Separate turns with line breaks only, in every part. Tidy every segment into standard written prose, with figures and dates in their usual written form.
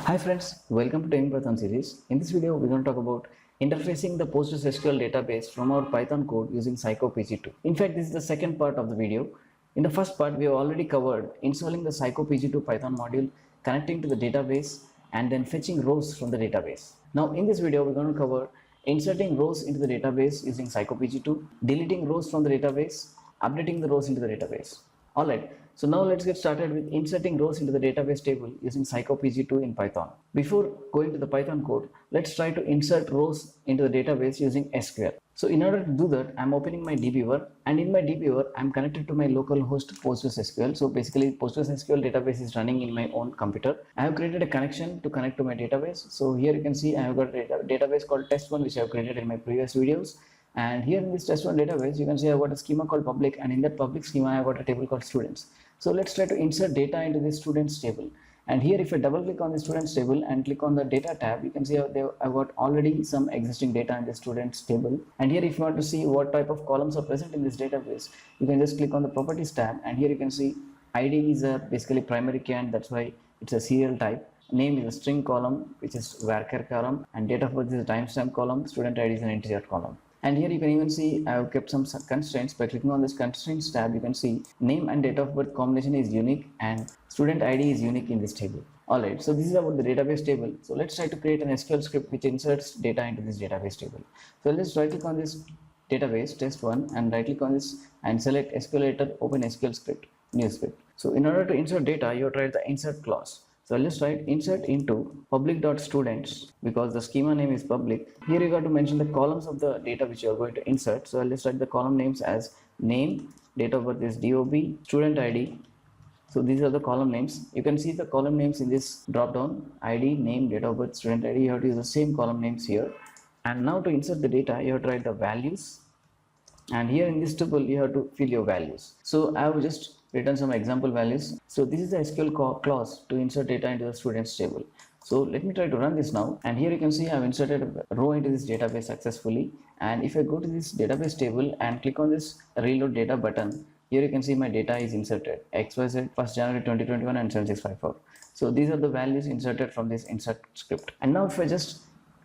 Hi friends, welcome to Python series. In this video, we're going to talk about interfacing the PostgreSQL database from our Python code using psycopg2. In fact, this is the second part of the video. In the first part, we have already covered installing the psycopg2 Python module, connecting to the database, and then fetching rows from the database. Now, in this video, we're going to cover inserting rows into the database using psycopg2, deleting rows from the database, updating the rows into the database. Alright, so now let's get started with inserting rows into the database table using psycopg2 in Python. Before going to the Python code, let's try to insert rows into the database using SQL. So in order to do that, I'm opening my dbeaver, and in my dbeaver, I'm connected to my local host PostgreSQL. So basically, PostgreSQL database is running in my own computer. I have created a connection to connect to my database. So here you can see I have got a database called test1, which I have created in my previous videos. And here in this test1 database, you can see I've got a schema called public, and in that public schema, I've got a table called students. So let's try to insert data into this students table. And here, if I double click on the students table and click on the data tab, you can see I've got already some existing data in the students table. And here, if you want to see what type of columns are present in this database, you can just click on the properties tab. And here you can see ID is a basically primary key, and that's why it's a serial type. Name is a string column, which is varchar column, and date of birth is a timestamp column. Student ID is an integer column. And here you can even see I have kept some constraints. By clicking on this constraints tab, you can see name and date of birth combination is unique and student ID is unique in this table. Alright, so this is about the database table. So let's try to create an SQL script which inserts data into this database table. So let's right click on this database test1 and right click on this and select SQLator, open SQL script, new script. So in order to insert data, you have to write the insert clause. So let's write insert into public.students because the schema name is public. Here you got to mention the columns of the data which you are going to insert. So let's write the column names as name, date of birth is DOB, student ID. So these are the column names. You can see the column names in this drop down: ID, name, date of birth, student ID. You have to use the same column names here. And now to insert the data, you have to write the values. And here in this tuple, you have to fill your values. So I have just written some example values. So this is the SQL clause to insert data into the students table. So let me try to run this now. And here you can see I have inserted a row into this database successfully. And if I go to this database table and click on this reload data button, here you can see my data is inserted XYZ 1st January 2021 and 7654. So these are the values inserted from this insert script. And now if I just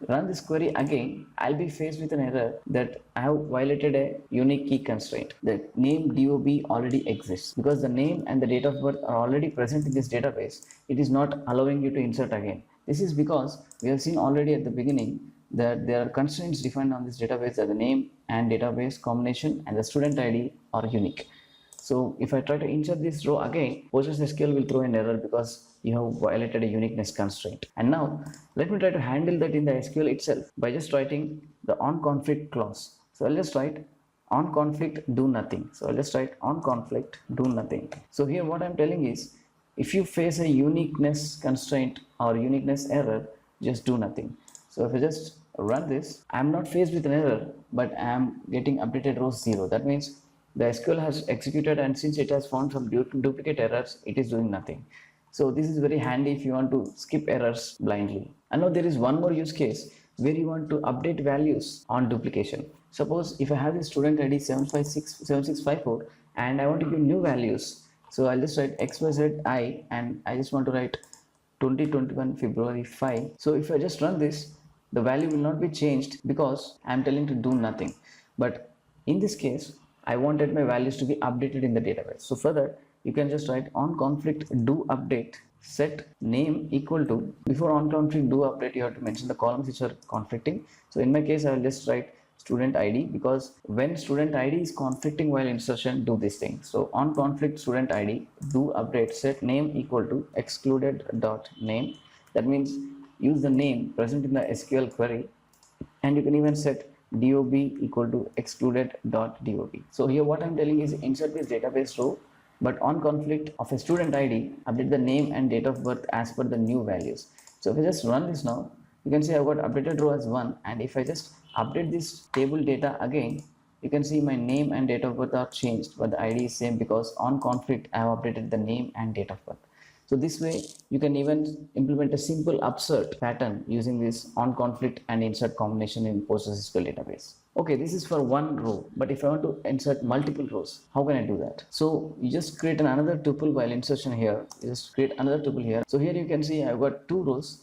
run this query again, I'll be faced with an error that I have violated a unique key constraint. The name DOB already exists. Because the name and the date of birth are already present in this database, it is not allowing you to insert again. This is because we have seen already at the beginning that there are constraints defined on this database that the name and database combination and the student ID are unique. So if I try to insert this row again, PostgreSQL will throw an error because you have violated a uniqueness constraint. And now let me try to handle that in the SQL itself by just writing the onConflict clause. So I'll just write onConflict do nothing. So I'll just write onConflict do nothing. So here what I'm telling is, if you face a uniqueness constraint or uniqueness error, just do nothing. So if I just run this, I'm not faced with an error, but I'm getting updated rows 0. That means the SQL has executed, and since it has found some duplicate errors, it is doing nothing. So this is very handy if you want to skip errors blindly. And now there is one more use case where you want to update values on duplication. Suppose if I have the student ID 7654 and I want to give new values. So I'll just write XYZI and I just want to write 2021 February 5. So if I just run this, the value will not be changed because I'm telling to do nothing. But in this case, I wanted my values to be updated in the database. So for that, you can just write onConflict do update set name equal to, before onConflict do update, you have to mention the columns which are conflicting. So in my case, I will just write student ID because when student ID is conflicting while insertion, do this thing. So onConflict student ID do update set name equal to excluded dot name. That means use the name present in the SQL query, and you can even set DOB equal to excluded.dob. So here what I'm telling is insert this database row, but onConflict of a student ID, update the name and date of birth as per the new values. So if I just run this now, you can see I've got updated row as 1, and if I just update this table data again, you can see my name and date of birth are changed, but the ID is same because onConflict I have updated the name and date of birth. So this way you can even implement a simple UPSERT pattern using this onConflict and insert combination in PostgreSQL database. Okay, this is for one row, but if I want to insert multiple rows, how can I do that? So you just create another tuple while insertion here. You just create another tuple here. So here you can see I've got two rows,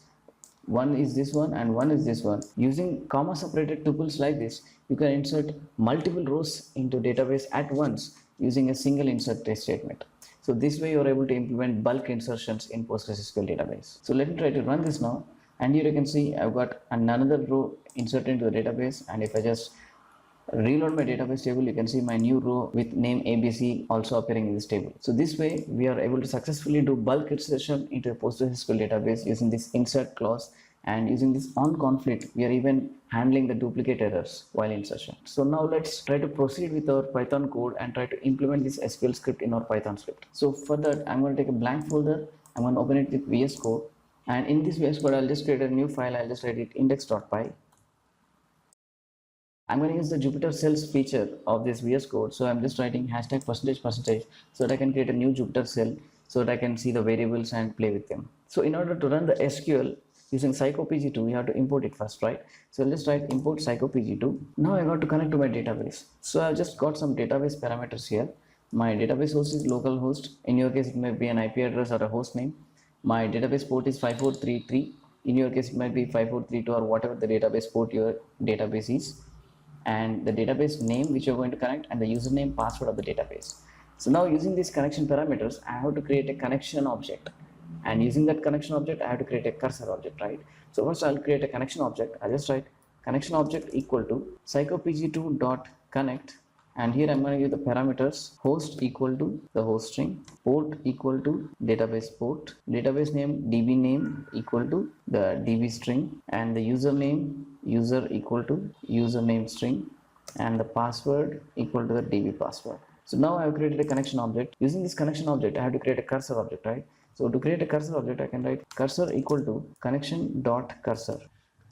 one is this one and one is this one. Using comma separated tuples like this, you can insert multiple rows into database at once using a single insert statement. So this way you are able to implement bulk insertions in PostgreSQL database. So let me try to run this now, and here you can see I've got another row inserted into the database, and if I just reload my database table, you can see my new row with name ABC also appearing in this table. So this way we are able to successfully do bulk insertion into a PostgreSQL database using this insert clause, and using this on conflict we are even handling the duplicate errors while insertion. So now let's try to proceed with our Python code and try to implement this SQL script in our Python script. So for that I'm going to take a blank folder, I'm going to open it with VS Code, and in this VS Code I'll just create a new file. I'll just write it index.py. I'm going to use the Jupyter cells feature of this VS Code. So I'm just writing hashtag %% so that I can create a new Jupyter cell so that I can see the variables and play with them. So in order to run the SQL using psycopg2, we have to import it first, right? So let's write import psycopg2. Now I got to connect to my database. So I've just got some database parameters here. My database host is localhost. In your case, it may be an IP address or a host name. My database port is 5433. In your case, it might be 5432 or whatever the database port your database is, and the database name which you're going to connect, and the username password of the database. So now using these connection parameters, I have to create a connection object, and using that connection object I have to create a cursor object, right? So first I'll create a connection object. I'll just write connection object equal to psycopg2.connect, and here I'm going to give the parameters host equal to the host string, port equal to database port, database name db name equal to the db string, and the username user equal to username string, and the password equal to the db password. So now I have created a connection object. Using this connection object I have to create a cursor object, right? So to create a cursor object I can write cursor equal to connection dot cursor.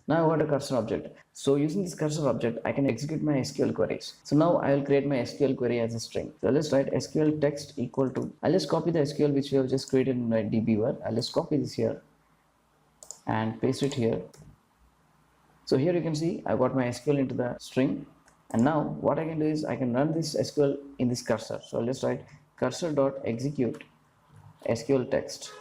Now I got a cursor object. So using this cursor object, I can execute my SQL queries. So now I will create my SQL query as a string. So let's write SQL text equal to, I'll just copy the SQL which we have just created in my dbeaver. I'll just copy this here and paste it here. So here you can see I got my SQL into the string, and now what I can do is I can run this SQL in this cursor. So I'll just write cursor dot execute SQL text.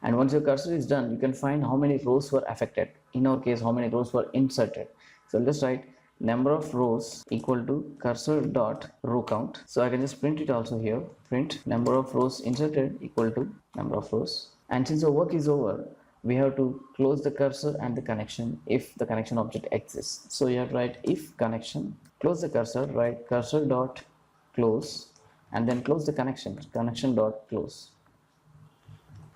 And once your cursor is done, you can find how many rows were affected. In our case, how many rows were inserted. So let's write number of rows equal to cursor dot row count. So I can just print it also here. Print number of rows inserted equal to number of rows. And since our work is over, we have to close the cursor and the connection if the connection object exists. So you have to write if connection, close the cursor, write cursor dot close, and then close the connection dot close.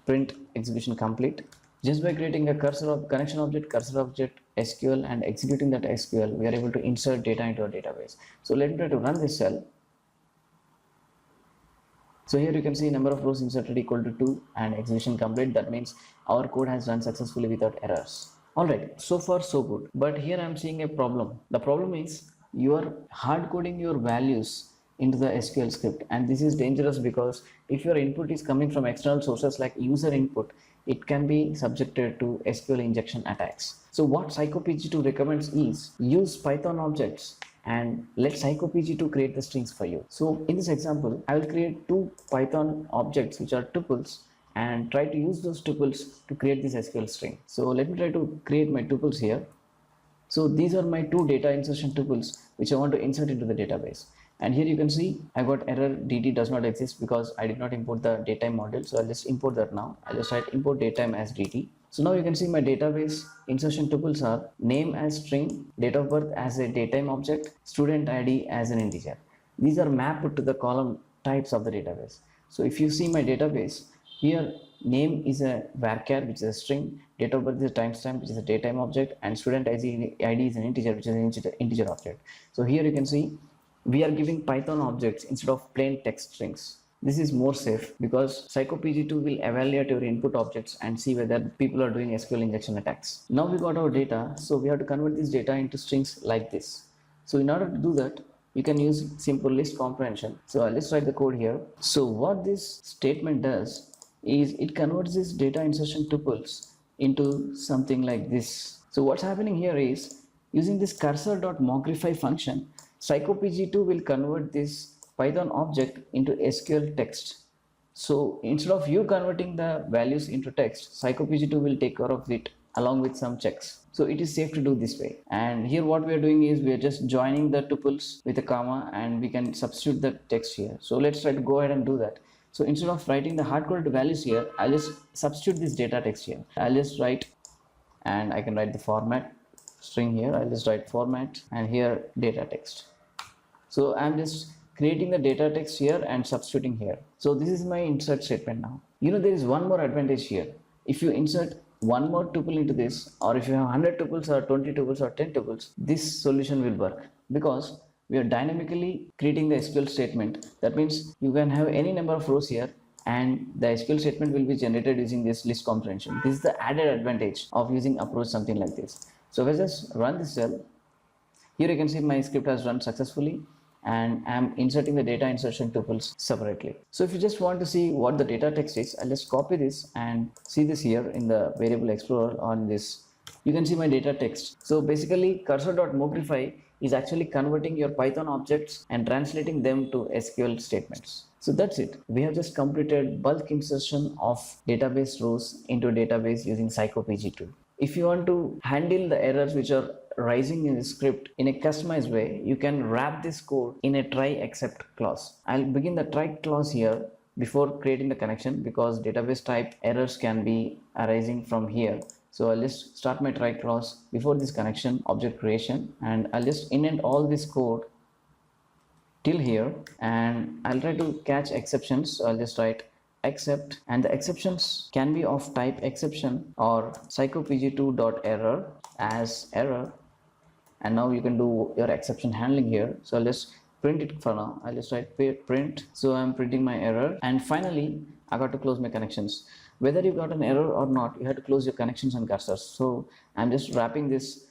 Print execution complete. Just by creating a cursor of connection object, cursor object, SQL, and executing that SQL, we are able to insert data into our database. So let me try to run this cell. So here you can see number of rows inserted equal to 2 and execution complete. That means our code has run successfully without errors. Alright, so far so good. But here I am seeing a problem. The problem is you are hard coding your values into the SQL script, and this is dangerous because if your input is coming from external sources like user input, it can be subjected to SQL injection attacks. So what psycopg2 recommends is use Python objects and let psycopg2 create the strings for you. So in this example, I will create two Python objects which are tuples and try to use those tuples to create this SQL string. So let me try to create my tuples here. So these are my two data insertion tuples which I want to insert into the database. And here you can see I got error dt does not exist because I did not import the datetime module. So I'll just import that now. I'll just write import datetime as dt. So now you can see my database insertion tuples are name as string, date of birth as a datetime object, student ID as an integer. These are mapped to the column types of the database. So if you see my database, here name is a varchar which is a string, date of birth is a timestamp which is a datetime object, and student ID is an integer which is an integer object. So here you can see we are giving Python objects instead of plain text strings. This is more safe because psycopg2 will evaluate your input objects and see whether people are doing SQL injection attacks. Now we got our data, so we have to convert this data into strings like this. So in order to do that, you can use simple list comprehension. So let's write the code here. So what this statement does is it converts this data insertion tuples into something like this. So what's happening here is using this cursor.mogrify function, psycopg2 will convert this Python object into SQL text. So instead of you converting the values into text, psycopg2 will take care of it along with some checks. So it is safe to do this way. And here what we are doing is we are just joining the tuples with a comma, and we can substitute the text here. So let's try to go ahead and do that. So instead of writing the hard-coded values here, I'll just substitute this data text here. I'll just write, and I can write the format string here. I'll just write format and here data text. So I'm just creating the data text here and substituting here. So this is my insert statement now. There is one more advantage here. If you insert one more tuple into this, or if you have 100 tuples or 20 tuples or 10 tuples, this solution will work because we are dynamically creating the SQL statement. That means you can have any number of rows here, and the SQL statement will be generated using this list comprehension. This is the added advantage of using approach something like this. So if I just run this cell, here you can see my script has run successfully, and I'm inserting the data insertion tuples separately. So if you just want to see what the data text is, I'll just copy this and see this here in the variable explorer on this. You can see my data text. So basically cursor.mogrify is actually converting your Python objects and translating them to SQL statements. So that's it. We have just completed bulk insertion of database rows into database using psycopg2. If you want to handle the errors which are rising in the script in a customized way, you can wrap this code in a try except clause. I'll begin the try clause here before creating the connection, because database type errors can be arising from here. So I'll just start my try clause before this connection object creation, and I'll just indent all this code till here, and I'll try to catch exceptions. So I'll just write except, and the exceptions can be of type exception or psycopg2.error as error. And now you can do your exception handling here. So I'll just print it for now. I'll just write print. So I'm printing my error, and finally I got to close my connections. Whether you got an error or not, you have to close your connections and cursors. So I'm just wrapping this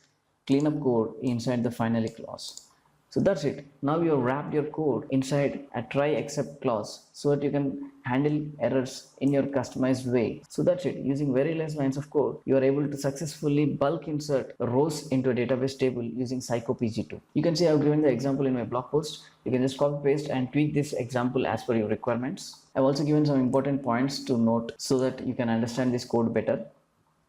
cleanup code inside the finally clause. So that's it. Now you have wrapped your code inside a try except clause so that you can handle errors in your customized way. So that's it. Using very less lines of code, you are able to successfully bulk insert rows into a database table using psycopg2. You can see I've given the example in my blog post. You can just copy paste and tweak this example as per your requirements. I've also given some important points to note so that you can understand this code better.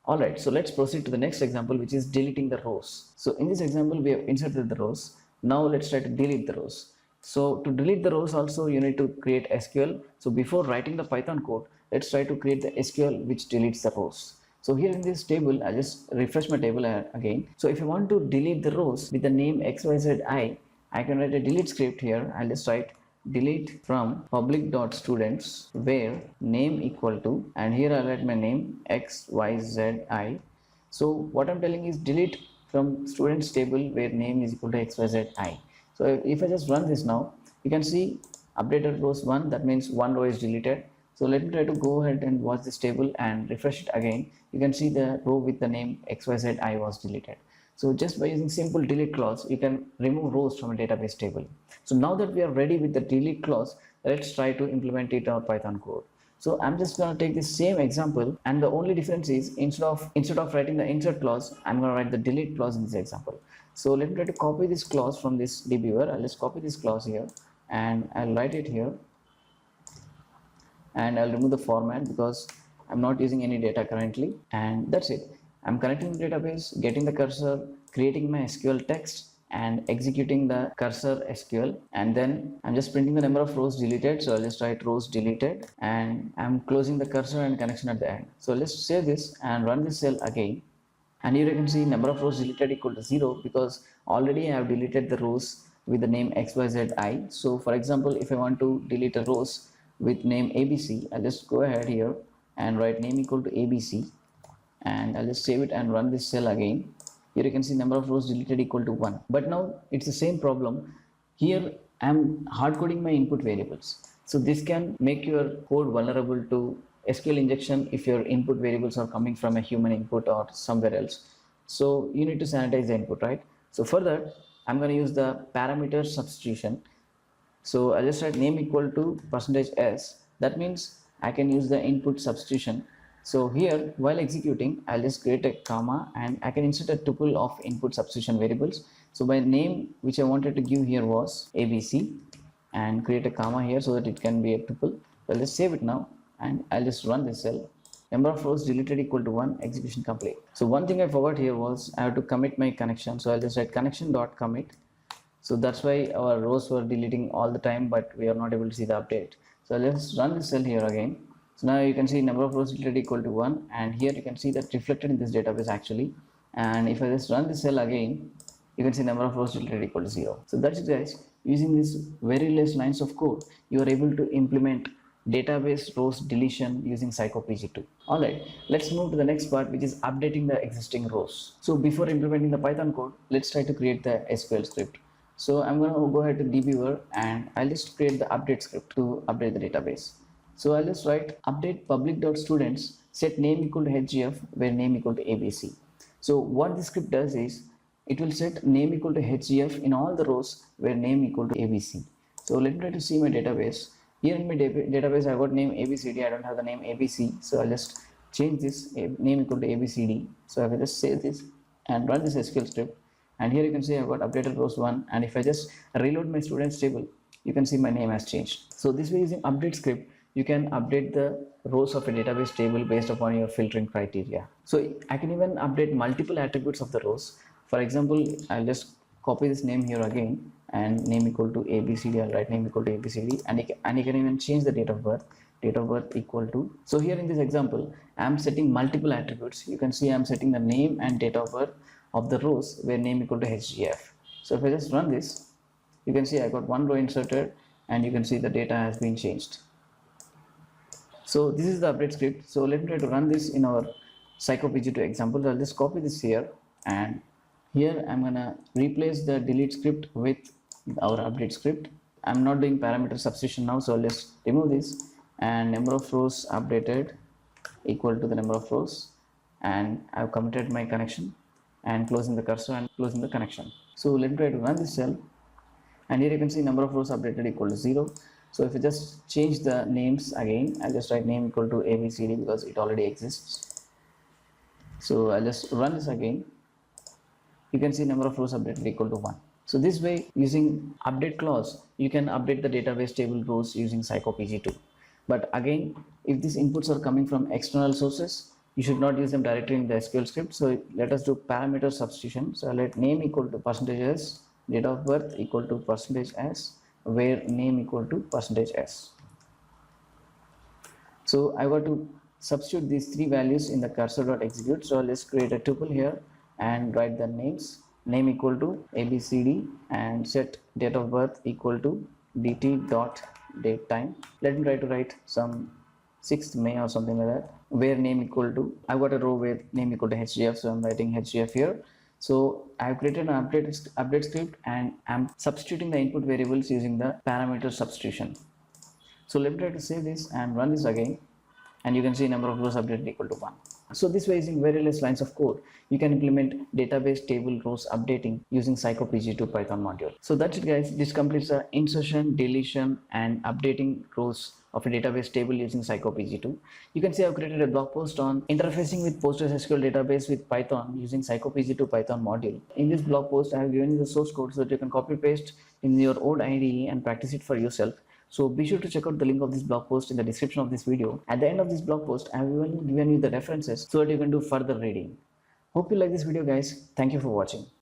Alright, so let's proceed to the next example, which is deleting the rows. So in this example, we have inserted the rows. Now let's try to delete the rows. So to delete the rows also you need to create SQL. So before writing the Python code, let's try to create the SQL which deletes the rows. So here in this table, I'll just refresh my table again. So if you want to delete the rows with the name xyzi, I can write a delete script here. I'll just write delete from public.students where name equal to, and here I'll write my name xyzi. So what I'm telling is delete from students table where name is equal to xyzi. So if I just run this now, you can see updated rows 1, that means one row is deleted. So let me try to go ahead and watch this table and refresh it again. You can see the row with the name xyzi was deleted. So just by using simple delete clause, you can remove rows from a database table. So now that we are ready with the delete clause, let's try to implement it in our Python code. So I'm just going to take this same example, and the only difference is instead of writing the insert clause, I'm going to write the delete clause in this example. So let me try to copy this clause from this dbviewer. I'll just copy this clause here and I'll write it here, and I'll remove the format because I'm not using any data currently, and that's it. I'm connecting the database, getting the cursor, creating my SQL text, and executing the cursor SQL, and then I'm just printing the number of rows deleted. So I'll just write rows deleted, and I'm closing the cursor and connection at the end. So let's save this and run this cell again, and here you can see number of rows deleted equal to 0 because already I have deleted the rows with the name xyzi. So for example, if I want to delete the rows with name abc, I'll just go ahead here and write name equal to abc, and I'll just save it and run this cell again. Here you can see number of rows deleted equal to 1. But now it's the same problem. Here I'm hard coding my input variables. So this can make your code vulnerable to SQL injection if your input variables are coming from a human input or somewhere else. So you need to sanitize the input, right? So for that, I'm going to use the parameter substitution. So I'll just write name equal to %s. That means I can use the input substitution. So here, while executing, I'll just create a comma and I can insert a tuple of input substitution variables. So my name which I wanted to give here was ABC, and create a comma here so that it can be a tuple. So I'll just save it now and I'll just run this cell. Number of rows deleted equal to 1, execution complete. So one thing I forgot here was I have to commit my connection. So I'll just write connection dot commit. So that's why our rows were deleting all the time, but we are not able to see the update. So let's run this cell here again. So now you can see number of rows deleted equal to 1, and here you can see that reflected in this database actually. And if I just run this cell again, you can see number of rows deleted equal to 0. So that's it guys. Using these very less lines of code, you are able to implement database rows deletion using psycopg2. Alright, let's move to the next part, which is updating the existing rows. So before implementing the Python code, let's try to create the SQL script. So I'm going to go ahead to dbviewer and I'll just create the update script to update the database. So I'll just write update public.students set name equal to hgf where name equal to abc. So what this script does is it will set name equal to hgf in all the rows where name equal to abc. So let me try to see my database. Here in my database I got name abcd. I don't have the name abc, so I'll just change this name equal to abcd. So I will just save this and run this SQL script, and here you can see I've got updated rows 1, and if I just reload my students table, you can see my name has changed. So this way, using update script, you can update the rows of a database table based upon your filtering criteria. So I can even update multiple attributes of the rows. For example, I'll just copy this name here again and name equal to abcd. I'll write name equal to abcd, and you can even change the date of birth equal to. So here in this example, I'm setting multiple attributes. You can see I'm setting the name and date of birth of the rows where name equal to hgf. So if I just run this, you can see I got one row inserted, and you can see the data has been changed. So this is the update script. So let me try to run this in our psycopg2 example. I'll just copy this here, and here I'm gonna replace the delete script with our update script. I'm not doing parameter substitution now, so let's remove this, and number of rows updated equal to the number of rows, and I've committed my connection and closing the cursor and closing the connection. So let me try to run this cell, and here you can see number of rows updated equal to 0. So if you just change the names again, I'll just write name equal to abcd because it already exists. So I'll just run this again. You can see number of rows updated equal to 1. So this way, using update clause, you can update the database table rows using psycopg2. But again, if these inputs are coming from external sources, you should not use them directly in the SQL script. So let us do parameter substitution. So I'll let name equal to %s, date of birth equal to %s, where name equal to %s. So I got to substitute these three values in the cursor.execute. So let's create a tuple here and write the names. Name equal to abcd and set date of birth equal to dt.datetime. Let me try to write some 6th May or something like that, where name equal to, I've got a row where name equal to hgf, so I'm writing hgf here. So I've created an update script, and I'm substituting the input variables using the parameter substitution. So let me try to save this and run this again, and you can see number of rows updated equal to 1. So this way, using very less lines of code, you can implement database table rows updating using psycopg2 Python module. So that's it guys. This completes the insertion, deletion and updating rows of a database table using psycopg2. You can see I've created a blog post on interfacing with PostgreSQL database with Python using psycopg2 Python module. In this blog post, I have given you the source code so that you can copy paste in your own IDE and practice it for yourself. So be sure to check out the link of this blog post in the description of this video. At the end of this blog post, I have even given you the references so that you can do further reading. Hope you like this video guys. Thank you for watching.